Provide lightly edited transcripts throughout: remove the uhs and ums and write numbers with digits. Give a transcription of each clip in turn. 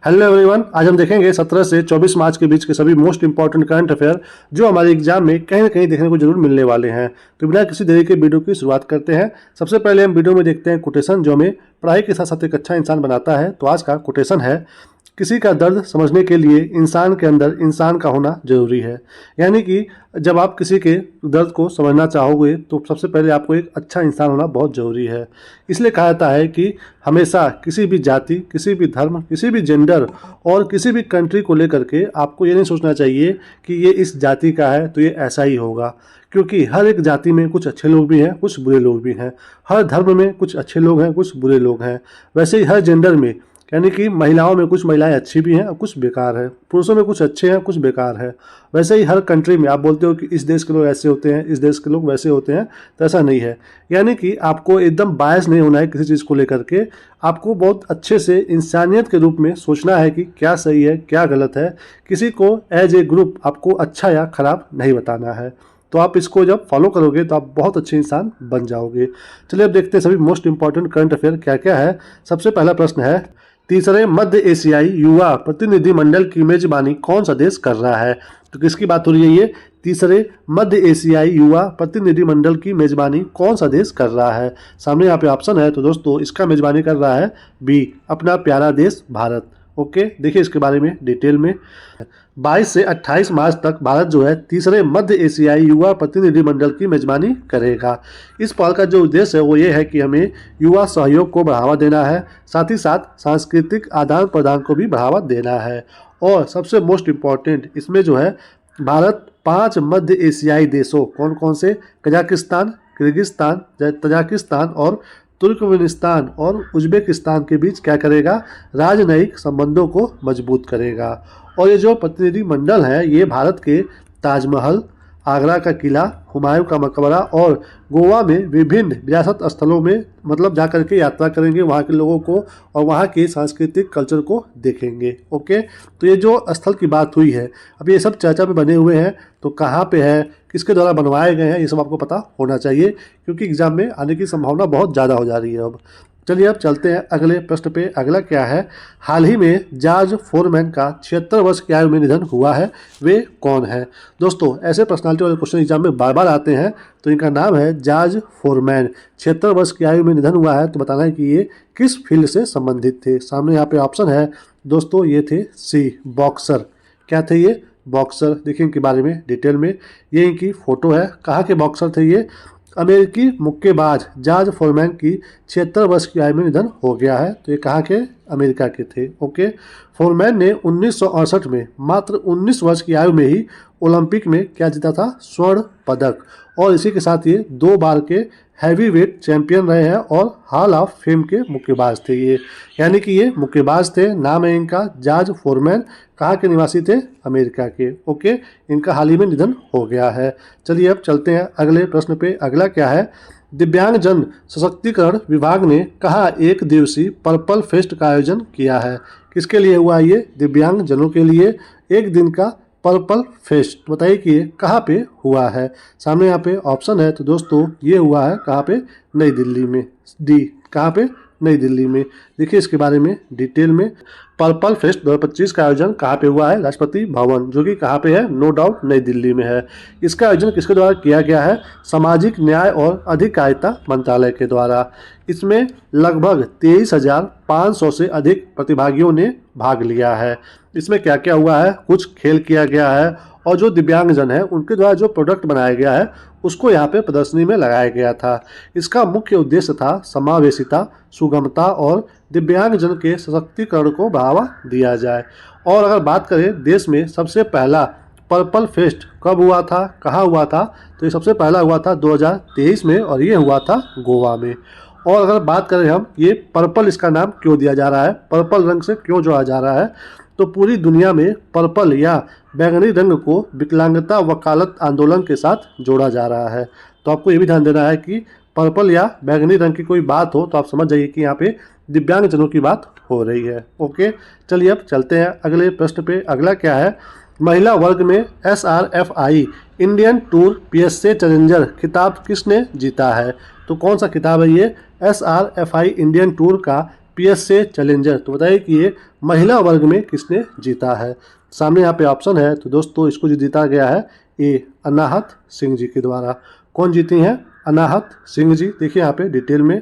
Hello everyone, आज हम देखेंगे 17 से 24 मार्च के बीच के सभी मोस्ट इंपॉर्टेंट करंट अफेयर जो हमारे एग्जाम में कहीं ना कहीं देखने को जरूर मिलने वाले हैं। तो बिना किसी देरी के वीडियो की शुरुआत करते हैं। सबसे पहले हम वीडियो में देखते हैं कोटेशन जो हमें पढ़ाई के साथ साथ एक अच्छा इंसान बनाता है। तो आज का कोटेशन है, किसी का दर्द समझने के लिए इंसान के अंदर इंसान का होना जरूरी है। यानी कि जब आप किसी के दर्द को समझना चाहोगे तो सबसे पहले आपको एक अच्छा इंसान होना बहुत ज़रूरी है। इसलिए कहा जाता है कि हमेशा किसी भी जाति, किसी भी धर्म, किसी भी जेंडर और किसी भी कंट्री को लेकर के आपको ये नहीं सोचना चाहिए कि ये इस जाति का है तो ये ऐसा ही होगा, क्योंकि हर एक जाति में कुछ अच्छे लोग भी हैं, कुछ बुरे लोग भी हैं। हर धर्म में कुछ अच्छे लोग हैं, कुछ बुरे लोग हैं। वैसे ही हर जेंडर में, यानी कि महिलाओं में कुछ महिलाएं अच्छी भी हैं और कुछ बेकार है, पुरुषों में कुछ अच्छे हैं, कुछ बेकार है। वैसे ही हर कंट्री में आप बोलते हो कि इस देश के लोग ऐसे होते हैं, इस देश के लोग वैसे होते हैं, तो ऐसा नहीं है। यानी कि आपको एकदम बायस नहीं होना है किसी चीज़ को लेकर के। आपको बहुत अच्छे से इंसानियत के रूप में सोचना है कि क्या सही है, क्या गलत है। किसी को एज ए ग्रुप आपको अच्छा या खराब नहीं बताना है। तो आप इसको जब फॉलो करोगे तो आप बहुत अच्छे इंसान बन जाओगे। चलिए अब देखते हैं सभी मोस्ट इंपॉर्टेंट करंट अफेयर क्या क्या है। सबसे पहला प्रश्न है, तीसरे मध्य एशियाई युवा प्रतिनिधिमंडल की मेजबानी कौन सा देश कर रहा है? तो किसकी बात हो रही है? ये तीसरे मध्य एशियाई युवा प्रतिनिधिमंडल की मेजबानी कौन सा देश कर रहा है? सामने यहाँ पे ऑप्शन है, तो दोस्तों इसका मेजबानी कर रहा है बी, अपना प्यारा देश भारत। ओके, देखिए इसके बारे में डिटेल में। 22 से 28 मार्च तक भारत जो है तीसरे मध्य एशियाई युवा प्रतिनिधिमंडल की मेजबानी करेगा। इस पहल का जो उद्देश्य है वो ये है कि हमें युवा सहयोग को बढ़ावा देना है, साथ ही साथ सांस्कृतिक आदान प्रदान को भी बढ़ावा देना है। और सबसे मोस्ट इम्पॉर्टेंट इसमें जो है भारत 5 मध्य एशियाई देशों, कौन कौन से? कजाकिस्तान, किर्गिस्तान, तजाकिस्तान और तुर्कमेनिस्तान और उज्बेकिस्तान के बीच क्या करेगा? राजनयिक संबंधों को मजबूत करेगा। और ये जो प्रतिनिधिमंडल है ये भारत के ताजमहल, आगरा का किला, हुमायूं का मकबरा और गोवा में विभिन्न विरासत स्थलों में मतलब जा कर के यात्रा करेंगे, वहाँ के लोगों को और वहाँ के सांस्कृतिक कल्चर को देखेंगे। ओके, तो ये जो स्थल की बात हुई है, अब ये सब चर्चा में बने हुए हैं, तो कहाँ पे है, किसके द्वारा बनवाए गए हैं, ये सब आपको पता होना चाहिए, क्योंकि एग्जाम में आने की संभावना बहुत ज़्यादा हो जा रही है अब। चलिए अब चलते हैं अगले प्रश्न पे। अगला क्या है? हाल ही में जॉर्ज फोरमैन का 76 वर्ष की आयु में निधन हुआ है, वे कौन है? दोस्तों ऐसे पर्सनालिटी वाले क्वेश्चन एग्जाम में बार बार आते हैं, तो इनका नाम है जॉर्ज फोरमैन। 76 वर्ष की आयु में निधन हुआ है, तो बताना है कि ये किस फील्ड से संबंधित थे। सामने यहाँ पे ऑप्शन है दोस्तों, ये थे सी, बॉक्सर। क्या थे ये? बॉक्सर। देखिए इनके बारे में डिटेल में, ये इनकी फोटो है। कहाँ के बॉक्सर थे ये? अमेरिकी मुक्केबाज जॉर्ज फोरमैन की 76 वर्ष की आयु में निधन हो गया है, तो ये कहाँ के? अमेरिका के थे। ओके, फोरमैन ने 1968 में मात्र 19 वर्ष की आयु में ही ओलंपिक में क्या जीता था? स्वर्ण पदक। और इसी के साथ ये 2 बार के हैवीवेट चैंपियन रहे हैं और हॉल ऑफ फेम के मुक्केबाज थे ये। यानी कि ये मुक्केबाज थे। नाम है इनका जॉर्ज फोरमैन। कहाँ के निवासी थे? अमेरिका के। ओके, इनका हाल ही में निधन हो गया है। चलिए अब चलते हैं अगले प्रश्न पे। अगला क्या है? दिव्यांगजन सशक्तिकरण विभाग ने कहा एक दिवसीय पर्पल फेस्ट का आयोजन किया है। किसके लिए हुआ ये? दिव्यांगजनों के लिए एक दिन का पर्पल फेस्ट। बताइए कि ये कहाँ पे हुआ है। सामने यहाँ पे ऑप्शन है, तो दोस्तों ये हुआ है कहाँ पे? नई दिल्ली में। डी, कहाँ पे? नई दिल्ली में। देखिए इसके बारे में डिटेल में। पर्पल फेस्ट 2025 का आयोजन कहाँ पे हुआ है? राष्ट्रपति भवन, जो कि कहाँ पे है? नो डाउट नई दिल्ली में है। इसका आयोजन किसके द्वारा किया गया है? सामाजिक न्याय और अधिकारिता मंत्रालय के द्वारा। इसमें लगभग 23,500 से अधिक प्रतिभागियों ने भाग लिया है। इसमें क्या क्या हुआ है? कुछ खेल किया गया है और जो दिव्यांगजन है उनके द्वारा जो प्रोडक्ट बनाया गया है उसको यहाँ पे प्रदर्शनी में लगाया गया था। इसका मुख्य उद्देश्य था समावेशिता, सुगमता और दिव्यांगजन के सशक्तिकरण को बढ़ावा दिया जाए। और अगर बात करें देश में सबसे पहला पर्पल फेस्ट कब हुआ था, कहाँ हुआ था, तो ये सबसे पहला हुआ था 2023 में और ये हुआ था गोवा में। और अगर बात करें हम, ये पर्पल इसका नाम क्यों दिया जा रहा है, पर्पल रंग से क्यों जोड़ा जा रहा है, तो पूरी दुनिया में पर्पल या बैंगनी रंग को विकलांगता वकालत आंदोलन के साथ जोड़ा जा रहा है। तो आपको ये भी ध्यान देना है कि पर्पल या बैंगनी रंग की कोई बात हो तो आप समझ जाइए कि यहाँ पे दिव्यांगजनों की बात हो रही है। ओके, चलिए अब चलते हैं अगले प्रश्न पे। अगला क्या है? महिला वर्ग में SRFI Indian tour PSA challenger खिताब किसने जीता है? तो कौन सा खिताब है ये? SRFI इंडियन टूर का PSA चैलेंजर। तो बताइए कि ये महिला वर्ग में किसने जीता है। सामने यहाँ पे ऑप्शन है, तो दोस्तों इसको जो जीता गया है ये अनाहत सिंह जी के द्वारा। कौन जीती हैं? अनाहत सिंह जी। देखिए यहाँ पे डिटेल में,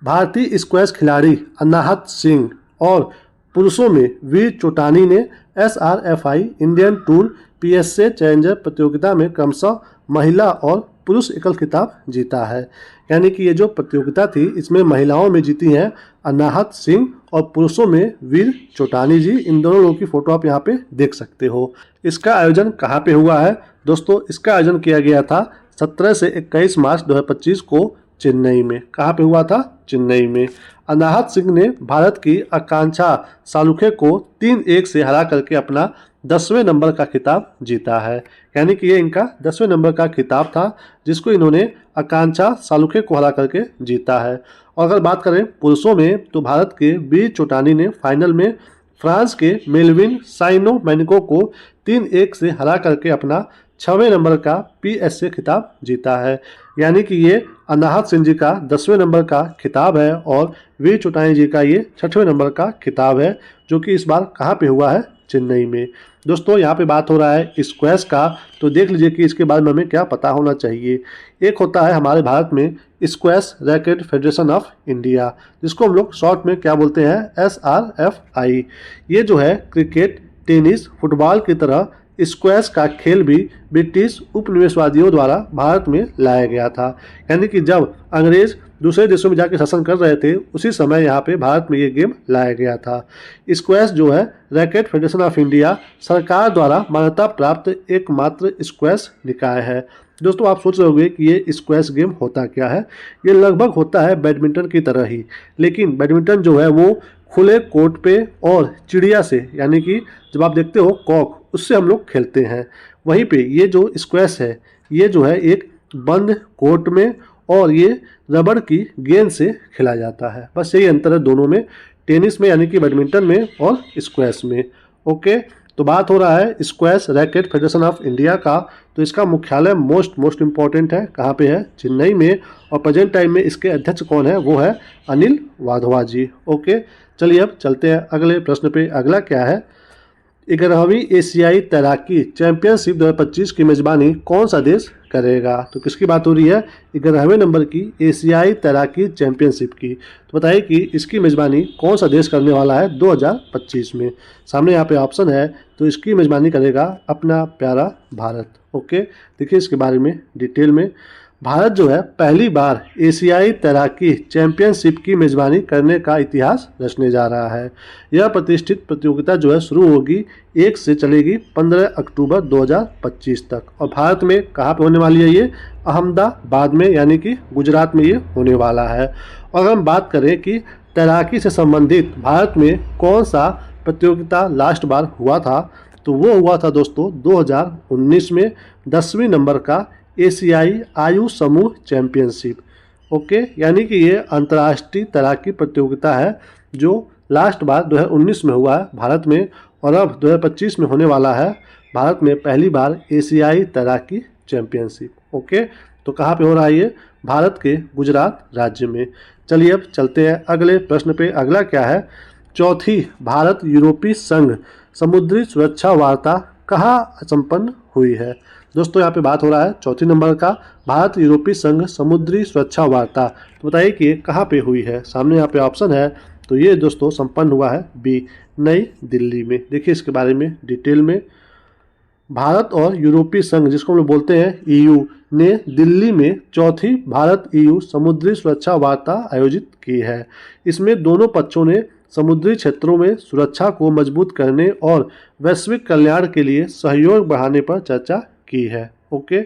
भारतीय स्क्वैश खिलाड़ी अनाहत सिंह और पुरुषों में वीर चोटानी ने SRFI Indian tour PSA challenger प्रतियोगिता में क्रमशः महिला और पुरुष एकल खिताब जीता है। यानी कि ये जो प्रतियोगिता थी इसमें महिलाओं में जीती हैं अनाहत सिंह और पुरुषों में वीर चोटानी जी। इन दोनों लोगों की फोटो आप यहाँ पे देख सकते हो। इसका आयोजन कहाँ पे हुआ है दोस्तों? इसका आयोजन किया गया था 17 से 21 मार्च 2025 को चेन्नई में। कहाँ पे हुआ था? चेन्नई में। अनाहत सिंह ने भारत की आकांक्षा सालुखे को 3-1 से हरा करके अपना 10वें नंबर का खिताब जीता है। यानी कि ये इनका 10वें नंबर का खिताब था जिसको इन्होंने आकांक्षा सालुखे को हरा करके जीता है। और अगर बात करें पुरुषों में, तो भारत के वीर चोटानी ने फाइनल में फ्रांस के मेलविन साइनो मैनिको को 3-1 से हरा करके अपना 6वें नंबर का PSA खिताब जीता है। यानी कि ये अनाहत सिंह जी का 10वें नंबर का खिताब है और वीर चोटानी जी का ये 6वें नंबर का खिताब है, जो कि इस बार कहाँ पे हुआ है? चेन्नई में। दोस्तों यहाँ पे बात हो रहा है स्क्वैश का, तो देख लीजिए कि इसके बारे में हमें क्या पता होना चाहिए। एक होता है हमारे भारत में squash racket federation of India, जिसको हम लोग शॉर्ट में क्या बोलते हैं? SRFI। ये जो है क्रिकेट, टेनिस, फुटबॉल की तरह स्क्वैश का खेल भी ब्रिटिश उपनिवेशवादियों द्वारा भारत में लाया गया था। यानी कि जब अंग्रेज दूसरे देशों में जाकर शासन कर रहे थे उसी समय यहाँ पे भारत में ये गेम लाया गया था। स्क्वैश जो है रैकेट फेडरेशन ऑफ इंडिया सरकार द्वारा मान्यता प्राप्त एकमात्र स्क्वैश निकाय है। दोस्तों आप सोच रहे होंगे कि ये स्क्वैश गेम होता क्या है। ये लगभग होता है बैडमिंटन की तरह ही, लेकिन बैडमिंटन जो है वो खुले कोर्ट पे और चिड़िया से, यानी कि जब आप देखते हो कॉक, उससे हम लोग खेलते हैं। वहीं पे ये जो स्क्वैश है ये जो है एक बंद कोर्ट में और ये रबड़ की गेंद से खेला जाता है। बस यही अंतर है दोनों में, टेनिस में यानी कि बैडमिंटन में और स्क्वैश में। ओके, तो बात हो रहा है squash racket federation of India का। तो इसका मुख्यालय मोस्ट इम्पॉर्टेंट है, कहाँ पे है? चेन्नई में। और प्रेजेंट टाइम में इसके अध्यक्ष कौन है? वो है अनिल वाधवा जी। ओके, चलिए अब चलते हैं अगले प्रश्न पे। अगला क्या है? 11वीं एशियाई तैराकी चैंपियनशिप 2025 की मेजबानी कौन सा देश करेगा? तो किसकी बात हो रही है? 11वें नंबर की एशियाई तैराकी चैंपियनशिप की। तो बताइए कि इसकी मेजबानी कौन सा देश करने वाला है 2025 में। सामने यहाँ पे ऑप्शन है, तो इसकी मेजबानी करेगा अपना प्यारा भारत। ओके, देखिए इसके बारे में डिटेल में। भारत जो है पहली बार एशियाई तैराकी चैंपियनशिप की मेजबानी करने का इतिहास रचने जा रहा है। यह प्रतिष्ठित प्रतियोगिता जो है शुरू होगी 1 से चलेगी 15 अक्टूबर 2025 तक। और भारत में कहाँ पे होने वाली है ये? अहमदाबाद में, यानी कि गुजरात में ये होने वाला है। और अगर हम बात करें कि तैराकी से संबंधित भारत में कौन सा प्रतियोगिता लास्ट बार हुआ था, तो वो हुआ था दोस्तों 2019 में 10वीं नंबर का एशियाई आयु समूह चैंपियनशिप। ओके, यानी कि ये अंतर्राष्ट्रीय तैराकी प्रतियोगिता है जो लास्ट बार 2019 में हुआ है भारत में, और अब 2025 में होने वाला है भारत में पहली बार एशियाई तैराकी चैंपियनशिप। ओके, तो कहाँ पे हो रहा है ये? भारत के गुजरात राज्य में। चलिए अब चलते हैं अगले प्रश्न पे। अगला क्या है? चौथी भारत यूरोपीय संघ समुद्री सुरक्षा वार्ता कहाँ संपन्न हुई है? दोस्तों यहाँ पे बात हो रहा है चौथी नंबर का भारत यूरोपीय संघ समुद्री सुरक्षा वार्ता। तो बताइए कि कहाँ पे हुई है। सामने यहाँ पे ऑप्शन है, तो ये दोस्तों संपन्न हुआ है बी, नई दिल्ली में। देखिए इसके बारे में डिटेल में। भारत और यूरोपीय संघ, जिसको हम लोग बोलते हैं EU, ने दिल्ली में चौथी भारत EU समुद्री सुरक्षा वार्ता आयोजित की है। इसमें दोनों पक्षों ने समुद्री क्षेत्रों में सुरक्षा को मजबूत करने और वैश्विक कल्याण के लिए सहयोग बढ़ाने पर चर्चा की है। ओके,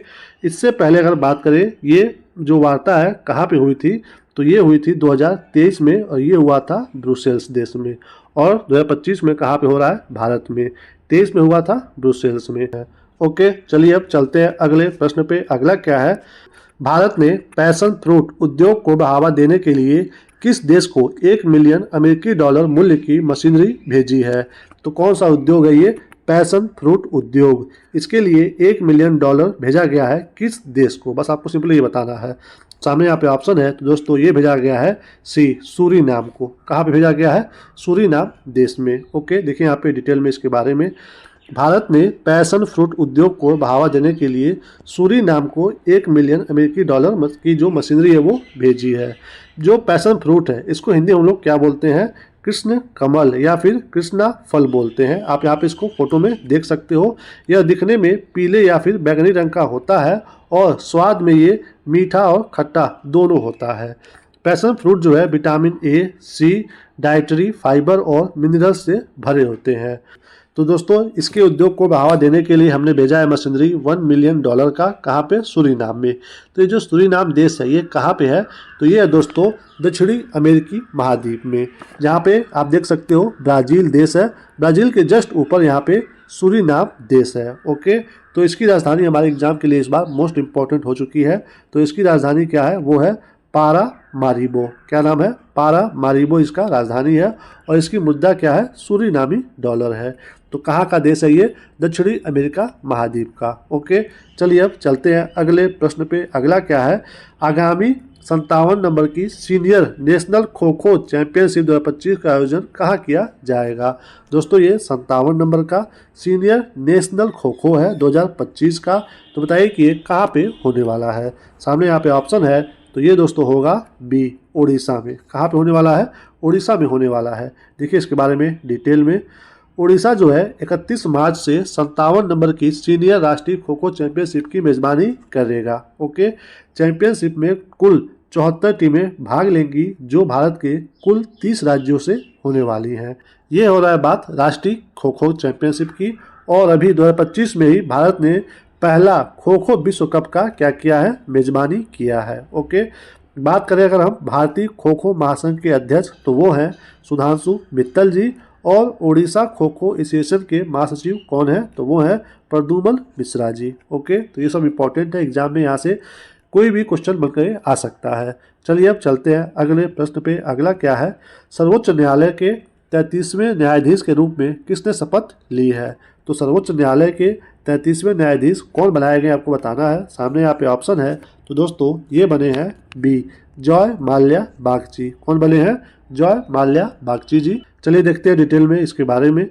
इससे पहले अगर बात करें ये जो वार्ता है कहाँ पे हुई थी, तो ये हुई थी 2023 में और ये हुआ था ब्रुसेल्स देश में। और 2025 में कहाँ पे हो रहा है? भारत में। 23 में हुआ था ब्रुसेल्स में। ओके, चलिए अब चलते हैं अगले प्रश्न पे। अगला क्या है? भारत ने पैशन फ्रूट उद्योग को बढ़ावा देने के लिए किस देश को $1 मिलियन मूल्य की मशीनरी भेजी है? तो कौन सा उद्योग है ये? पैशन फ्रूट उद्योग, इसके लिए $1 मिलियन भेजा गया है किस देश को? बस आपको सिंपली ये बताना है। सामने यहाँ पे ऑप्शन है, तो दोस्तों ये भेजा गया है सी, सूरीनाम को। कहाँ पे भेजा गया है? सूरीनाम देश में। ओके, देखिए यहाँ पे डिटेल में इसके बारे में। भारत ने पैशन फ्रूट उद्योग को बढ़ावा देने के लिए सूरीनाम को $1 मिलियन की जो मशीनरी है वो भेजी है। जो पैशन फ्रूट है इसको हिंदी में हम लोग क्या बोलते हैं? कृष्ण कमल या फिर कृष्णा फल बोलते हैं। आप यहाँ पे इसको फोटो में देख सकते हो। यह दिखने में पीले या फिर बैंगनी रंग का होता है और स्वाद में ये मीठा और खट्टा दोनों होता है। पैशन फ्रूट जो है vitamin A, C, dietary fibre और मिनरल्स से भरे होते हैं। तो दोस्तों इसके उद्योग को बढ़ावा देने के लिए हमने भेजा है मशीनरी $1 मिलियन का। कहाँ पे? सूरीनाम में। तो ये जो सूरीनाम देश है ये कहाँ पे है? तो ये है दोस्तों दक्षिणी अमेरिकी महाद्वीप में, जहाँ पे आप देख सकते हो ब्राज़ील देश है। ब्राज़ील के जस्ट ऊपर यहाँ पे सूरीनाम देश है। ओके, तो इसकी राजधानी हमारे एग्जाम के लिए इस बार मोस्ट इम्पॉर्टेंट हो चुकी है। तो इसकी राजधानी क्या है? वो है पारामारिबो। क्या नाम है? पारामारिबो इसका राजधानी है और इसकी मुद्रा क्या है? सूरीनामी डॉलर है। तो कहाँ का देश है ये? दक्षिणी अमेरिका महाद्वीप का। ओके, चलिए अब चलते हैं अगले प्रश्न पे। अगला क्या है? आगामी 57 नंबर की senior national kho kho championship 2025 का आयोजन कहाँ किया जाएगा? दोस्तों ये 57 नंबर का सीनियर नेशनल खो खो है 2025 का। तो बताइए कि ये कहाँ पे होने वाला है? सामने यहाँ पे ऑप्शन है, तो ये दोस्तों होगा बी, उड़ीसा में। कहाँ पे होने वाला है? उड़ीसा में होने वाला है। देखिए इसके बारे में डिटेल में। उड़ीसा जो है 31 मार्च से 57 नंबर की सीनियर राष्ट्रीय खो खो चैंपियनशिप की मेजबानी करेगा। ओके, चैंपियनशिप में कुल 74 टीमें भाग लेंगी जो भारत के कुल 30 राज्यों से होने वाली हैं। ये हो रहा है बात राष्ट्रीय खो खो चैंपियनशिप की। और अभी 2025 में ही भारत ने पहला खो खो विश्व कप का क्या किया है? मेजबानी किया है। ओके, बात करें अगर हम भारतीय खो खो महासंघ के अध्यक्ष, तो वो हैं सुधांशु मित्तल जी। और उड़ीसा खो खो एसोसिएशन के महासचिव कौन है? तो वो है प्रद्युमन मिश्रा जी। ओके, तो ये सब इंपॉर्टेंट है, एग्जाम में यहाँ से कोई भी क्वेश्चन बनकर आ सकता है। चलिए अब चलते हैं अगले प्रश्न पे। अगला क्या है? सर्वोच्च न्यायालय के 33वें न्यायाधीश के रूप में किसने शपथ ली है? तो सर्वोच्च न्यायालय के 33वें न्यायाधीश कौन बनाए गए आपको बताना है। सामने यहाँ पे ऑप्शन है, तो दोस्तों ये बने हैं बी, जॉय माल्या बागची। कौन बने हैं? जॉय माल्या बागची जी। चलिए देखते हैं डिटेल में इसके बारे में।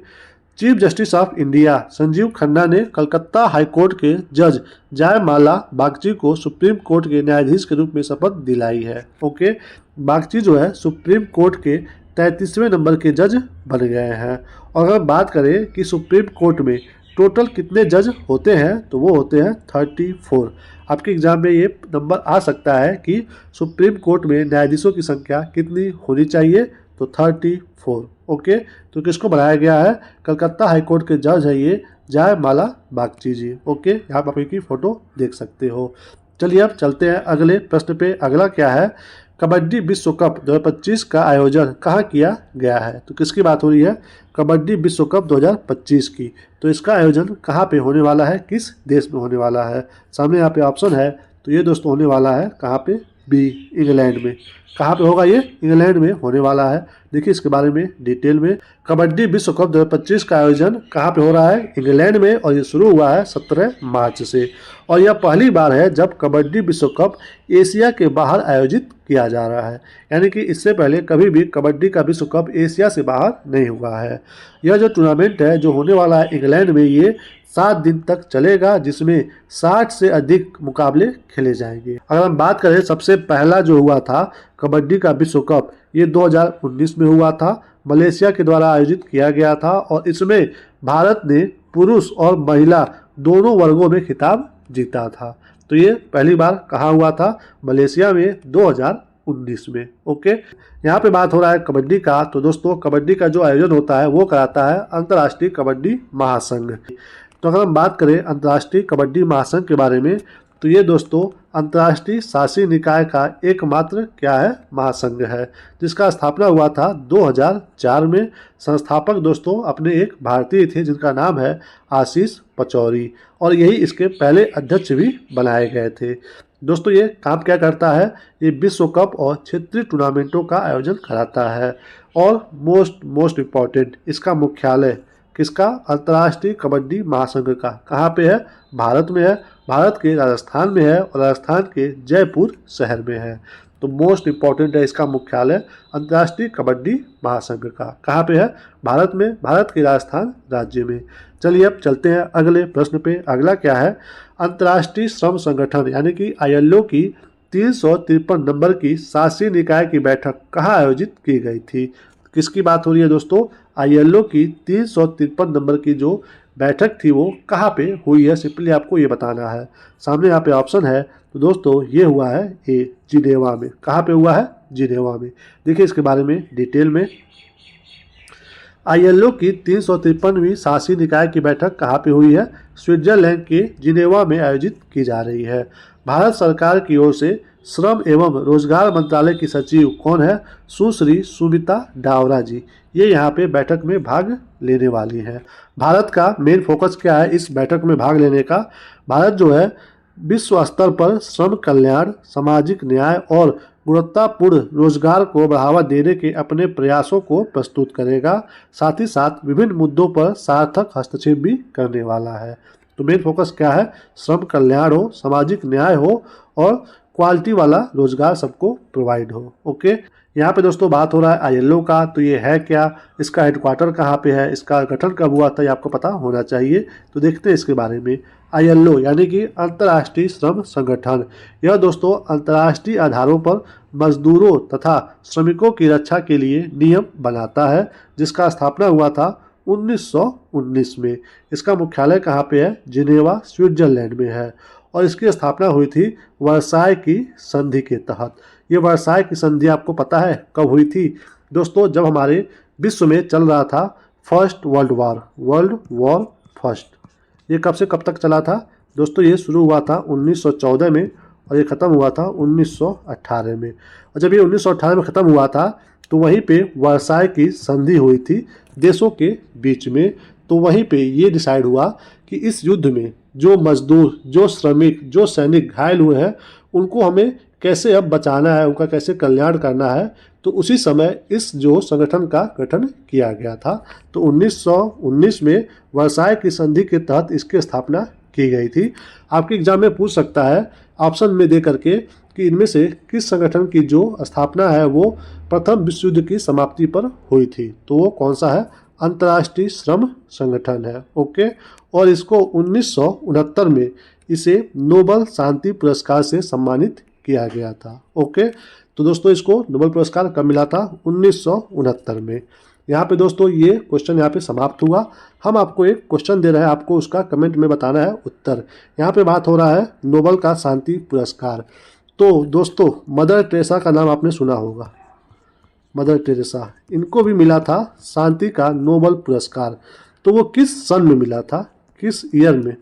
Chief justice of India Sanjeev Khanna ने कलकत्ता हाई कोर्ट के जज जयमाला बागची को सुप्रीम कोर्ट के न्यायाधीश के रूप में शपथ दिलाई है। ओके, बागची जो है सुप्रीम कोर्ट के 33वें नंबर के जज बन गए हैं। और अगर बात करें कि सुप्रीम कोर्ट में टोटल कितने जज होते हैं, तो वो होते हैं 34। आपके एग्जाम में ये नंबर आ सकता है कि सुप्रीम कोर्ट में न्यायाधीशों की संख्या कितनी होनी चाहिए? तो 34। ओके, तो किसको बनाया गया है? कलकत्ता हाई कोर्ट के जज है ये जयमाला बागची जी। ओके, यहाँ पर आप इनकी फोटो देख सकते हो। चलिए अब चलते हैं अगले प्रश्न पे। अगला क्या है? कबड्डी विश्व कप 2025 का आयोजन कहाँ किया गया है? तो किसकी बात हो रही है? कबड्डी विश्व कप 2025 की। तो इसका आयोजन कहाँ पे होने वाला है? किस देश में होने वाला है? सामने यहाँ पे ऑप्शन है, तो ये दोस्तों होने वाला है कहाँ पे? बी, इंग्लैंड में। कहाँ पे होगा ये? इंग्लैंड में होने वाला है। देखिए इसके बारे में डिटेल में। कबड्डी विश्व कप 2025 का आयोजन कहाँ पे हो रहा है? इंग्लैंड में। और ये शुरू हुआ है 17 मार्च से। और यह पहली बार है जब कबड्डी विश्व कप एशिया के बाहर आयोजित किया जा रहा है। यानी कि इससे पहले कभी भी कबड्डी का विश्व कप एशिया से बाहर नहीं हुआ है। यह जो टूर्नामेंट है जो होने वाला है इंग्लैंड में, ये 7 दिन तक चलेगा, जिसमें 60 से अधिक मुकाबले खेले जाएंगे। अगर हम बात करें सबसे पहला जो हुआ था कबड्डी का विश्व कप, ये 2019 में हुआ था। मलेशिया के द्वारा आयोजित किया गया था और इसमें भारत ने पुरुष और महिला दोनों वर्गों में खिताब जीता था। तो ये पहली बार कहाँ हुआ था? मलेशिया में 2019 में। ओके, यहाँ पे बात हो रहा है कबड्डी का। तो दोस्तों कबड्डी का जो आयोजन होता है वो कराता है अंतर्राष्ट्रीय कबड्डी महासंघ। तो अगर हम बात करें अंतर्राष्ट्रीय कबड्डी महासंघ के बारे में, तो ये दोस्तों अंतर्राष्ट्रीय शासी निकाय का एकमात्र क्या है? महासंघ है, जिसका स्थापना हुआ था 2004 में। संस्थापक दोस्तों अपने एक भारतीय थे जिनका नाम है आशीष पचौरी, और यही इसके पहले अध्यक्ष भी बनाए गए थे। दोस्तों ये काम क्या करता है? ये विश्व कप और क्षेत्रीय टूर्नामेंटों का आयोजन कराता है। और मोस्ट इम्पॉर्टेंट, इसका मुख्यालय किसका? अंतर्राष्ट्रीय कबड्डी महासंघ का। कहाँ पे है? भारत में है, भारत के राजस्थान में है और राजस्थान के जयपुर शहर में है। तो मोस्ट इम्पॉर्टेंट है इसका मुख्यालय अंतर्राष्ट्रीय कबड्डी महासंघ का। कहाँ पे है? भारत में, भारत के राजस्थान राज्य में। चलिए अब चलते हैं अगले प्रश्न पे। अगला क्या है? अंतर्राष्ट्रीय श्रम संगठन यानी कि ILO की 353 नंबर की शासी निकाय की बैठक कहाँ आयोजित की गई थी? किसकी बात हो रही है दोस्तों? ILO की 353 नंबर की जो बैठक थी वो कहाँ पे हुई है, सिंपली आपको ये बताना है। सामने यहाँ पे ऑप्शन है, तो दोस्तों ये हुआ है ए, जिनेवा में। कहाँ पे हुआ है? जिनेवा में। देखिए इसके बारे में डिटेल में। ILO की 353वीं शासी निकाय की बैठक कहाँ पे हुई है? स्विट्जरलैंड के जिनेवा में आयोजित की जा रही है। भारत सरकार की ओर से श्रम एवं रोजगार मंत्रालय की सचिव कौन है? सुश्री सुमिता डावरा जी। ये यहाँ पे बैठक में भाग लेने वाली हैं। भारत का मेन फोकस क्या है इस बैठक में भाग लेने का? भारत जो है विश्व स्तर पर श्रम कल्याण, सामाजिक न्याय और गुणवत्तापूर्ण रोजगार को बढ़ावा देने के अपने प्रयासों को प्रस्तुत करेगा। साथ ही साथ विभिन्न मुद्दों पर सार्थक हस्तक्षेप भी करने वाला है। तो मेन फोकस क्या है? श्रम कल्याण हो, सामाजिक न्याय हो और क्वालिटी वाला रोजगार सबको प्रोवाइड हो। ओके, यहाँ पे दोस्तों बात हो रहा है ILO का, तो ये है क्या? इसका हेडक्वार्टर कहाँ पे है? इसका गठन कब हुआ था? ये आपको पता होना चाहिए। तो देखते हैं इसके बारे में। ILO यानी कि अंतर्राष्ट्रीय श्रम संगठन, यह दोस्तों अंतर्राष्ट्रीय आधारों पर मजदूरों तथा श्रमिकों की रक्षा के लिए नियम बनाता है, जिसका स्थापना हुआ था 1919 में। इसका मुख्यालय कहाँ पे है? जिनेवा स्विट्जरलैंड में है और इसकी स्थापना हुई थी वर्साय की संधि के तहत। ये वर्साय की संधि आपको पता है कब हुई थी दोस्तों? जब हमारे विश्व में चल रहा था फर्स्ट वर्ल्ड वॉर फर्स्ट। ये कब से कब तक चला था दोस्तों? ये शुरू हुआ था 1914 में और ये ख़त्म हुआ था 1918 में। और जब ये 1918 में ख़त्म हुआ था तो वहीं पे वर्साय की संधि हुई थी देशों के बीच में। तो वहीं पे ये डिसाइड हुआ कि इस युद्ध में जो मजदूर, जो श्रमिक, जो सैनिक घायल हुए हैं उनको हमें कैसे अब बचाना है, उनका कैसे कल्याण करना है। तो उसी समय इस जो संगठन का गठन किया गया था। तो 1919 में वर्साय की संधि के तहत इसकी स्थापना की गई थी। आपके एग्जाम में पूछ सकता है ऑप्शन में दे करके कि इनमें से किस संगठन की जो स्थापना है वो प्रथम विश्व युद्ध की समाप्ति पर हुई थी। तो वो कौन सा है? अंतर्राष्ट्रीय श्रम संगठन है। ओके, और इसको 1969 में इसे नोबेल शांति पुरस्कार से सम्मानित किया गया था। ओके, तो दोस्तों इसको नोबेल पुरस्कार कब मिला था? 1969 में। यहाँ पे दोस्तों ये क्वेश्चन यहाँ पे समाप्त हुआ। हम आपको एक क्वेश्चन दे रहे हैं, आपको उसका कमेंट में बताना है उत्तर। यहाँ पे बात हो रहा है नोबेल का शांति पुरस्कार। तो दोस्तों मदर टेरेसा का नाम आपने सुना होगा। मदर टेरेसा, इनको भी मिला था शांति का नोबेल पुरस्कार। तो वो किस सन में मिला था, किस ईयर में,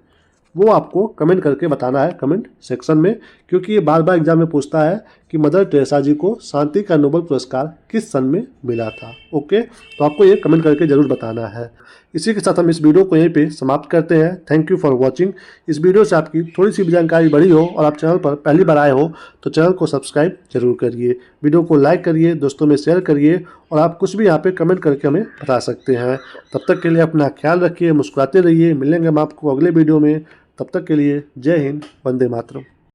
वो आपको कमेंट करके बताना है कमेंट सेक्शन में, क्योंकि ये बार बार एग्जाम में पूछता है कि मदर टेरेसा जी को शांति का नोबेल पुरस्कार किस सन में मिला था। ओके, तो आपको ये कमेंट करके ज़रूर बताना है। इसी के साथ हम इस वीडियो को यहीं पे समाप्त करते हैं। Thank you for watching. इस वीडियो से आपकी थोड़ी सी भी जानकारी बढ़ी हो और आप चैनल पर पहली बार आए हो तो चैनल को सब्सक्राइब जरूर करिए, वीडियो को लाइक करिए, दोस्तों में शेयर करिए और आप कुछ भी यहाँ पे कमेंट करके हमें बता सकते हैं। तब तक के लिए अपना ख्याल रखिए, मुस्कुराते रहिए। मिलेंगे हम आपको अगले वीडियो में। तब तक के लिए जय हिंद, वंदे मातरम।